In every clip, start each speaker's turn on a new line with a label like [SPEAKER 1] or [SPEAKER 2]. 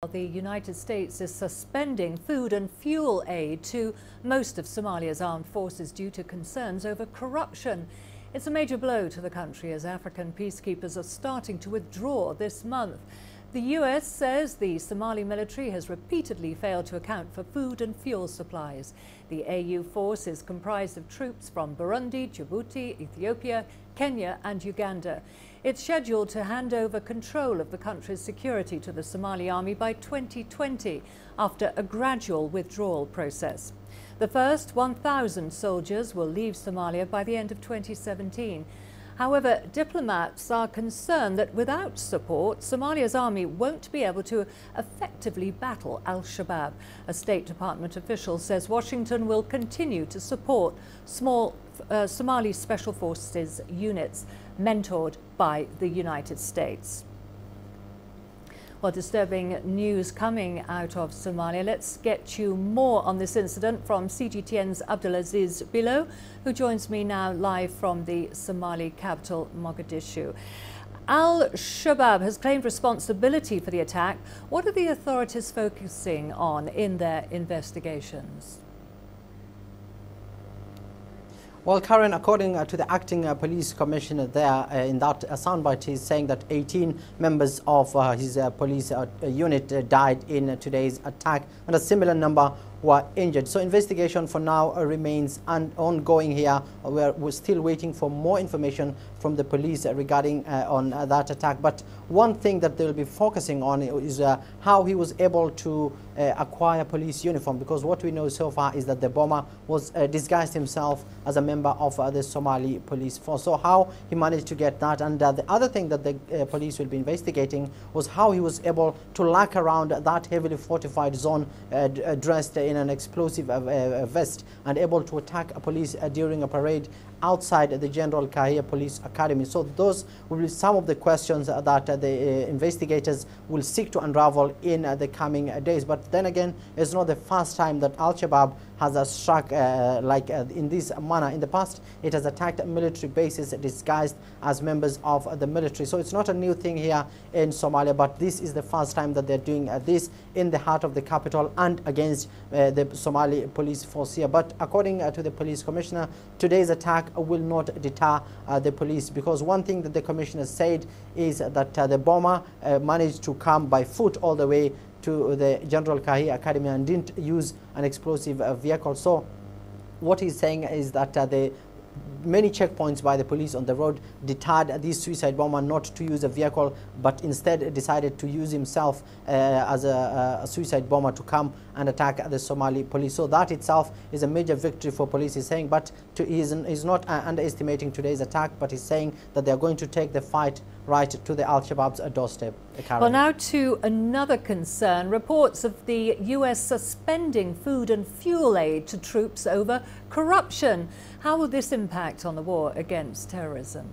[SPEAKER 1] The United States is suspending food and fuel aid to most of Somalia's armed forces due to concerns over corruption. It's a major blow to the country as African peacekeepers are starting to withdraw this month. The US says the Somali military has repeatedly failed to account for food and fuel supplies. The AU force is comprised of troops from Burundi, Djibouti, Ethiopia, Kenya and Uganda. It's scheduled to hand over control of the country's security to the Somali army by 2020 after a gradual withdrawal process. The first 1,000 soldiers will leave Somalia by the end of 2017. However, diplomats are concerned that without support, Somalia's army won't be able to effectively battle Al-Shabaab. A State Department official says Washington will continue to support small Somali Special Forces units mentored by the United States. Well, disturbing news coming out of Somalia. Let's get you more on this incident from CGTN's Abdulaziz Bilo, who joins me now live from the Somali capital, Mogadishu. Al-Shabaab has claimed responsibility for the attack. What are the authorities focusing on in their investigations?
[SPEAKER 2] Well, Karen, according to the acting police commissioner there, in that soundbite, he's saying that 18 members of his police unit died in today's attack, and a similar number were injured. So investigation for now remains ongoing here. We're still waiting for more information from the police regarding on that attack. But one thing that they'll be focusing on is how he was able to acquire police uniform, because what we know so far is that the bomber was disguised himself as a member of the Somali police force. So how he managed to get that, and the other thing that the police will be investigating was how he was able to lurk around that heavily fortified zone dressed in an explosive vest and able to attack a police during a parade outside the General Kahia Police Academy. So those will be some of the questions that the investigators will seek to unravel in the coming days. But then again, it's not the first time that Al-Shabaab has struck in this manner. In the past, it has attacked military bases disguised as members of the military. So it's not a new thing here in Somalia, but this is the first time that they're doing this in the heart of the capital and against the Somali police force here. But according to the police commissioner, today's attack will not deter the police, because one thing that the commissioner said is that the bomber managed to come by foot all the way to the General Kahia Academy and didn't use an explosive vehicle. So what he's saying is that the many checkpoints by the police on the road deterred this suicide bomber not to use a vehicle, but instead decided to use himself as a suicide bomber to come and attack the Somali police. So that itself is a major victory for police, he's saying. But he's not underestimating today's attack, but he's saying that they're going to take the fight right to the Al-Shabaab's doorstep. Karen.
[SPEAKER 1] Well, now to another concern. Reports of the US suspending food and fuel aid to troops over corruption. How will this impact on the war against terrorism?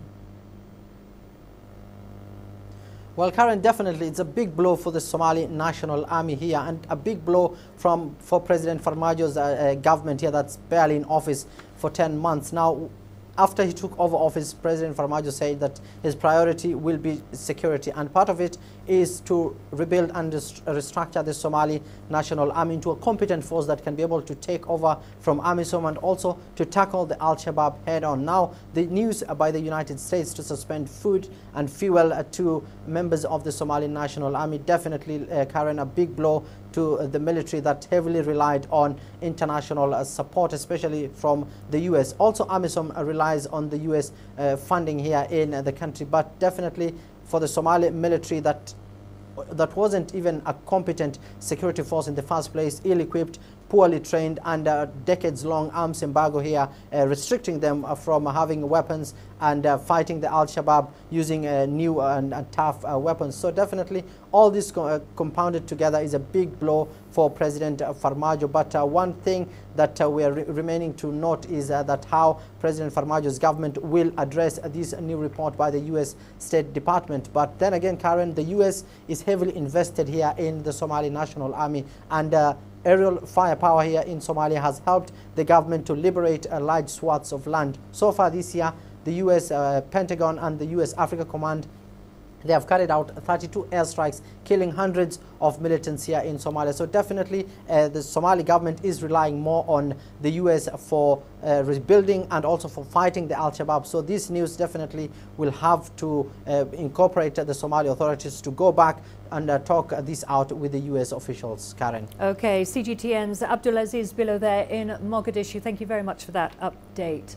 [SPEAKER 2] Well, Karen, definitely it's a big blow for the Somali National Army here, and a big blow for President Farmajo's government here that's barely in office for 10 months now. After he took over office, President Farmajo said that his priority will be security, and part of it is to rebuild and restructure the Somali National Army into a competent force that can be able to take over from AMISOM and also to tackle the Al-Shabaab head-on. Now, the news by the United States to suspend food and fuel to members of the Somali National Army, definitely, Karen, a big blow to the military that heavily relied on international support, especially from the US. Also, AMISOM relies on the US funding here in the country, but definitely for the Somali military that wasn't even a competent security force in the first place, ill-equipped, poorly trained, and decades-long arms embargo here, restricting them from having weapons and fighting the Al-Shabaab using new and tough weapons. So definitely all this compounded together is a big blow for President Farmajo. But one thing that we are remaining to note is that how President Farmajo's government will address this new report by the US State Department. But then again, Karen, the US is heavily invested here in the Somali National Army, and aerial firepower here in Somalia has helped the government to liberate large swaths of land. So far this year, the US Pentagon and the US Africa Command They have carried out 32 airstrikes, killing hundreds of militants here in Somalia. So definitely the Somali government is relying more on the US for rebuilding and also for fighting the Al-Shabaab. So this news definitely will have to incorporate the Somali authorities to go back and talk this out with the US officials. Karen.
[SPEAKER 1] Okay, CGTN's Abdulaziz Bilo there in Mogadishu. Thank you very much for that update.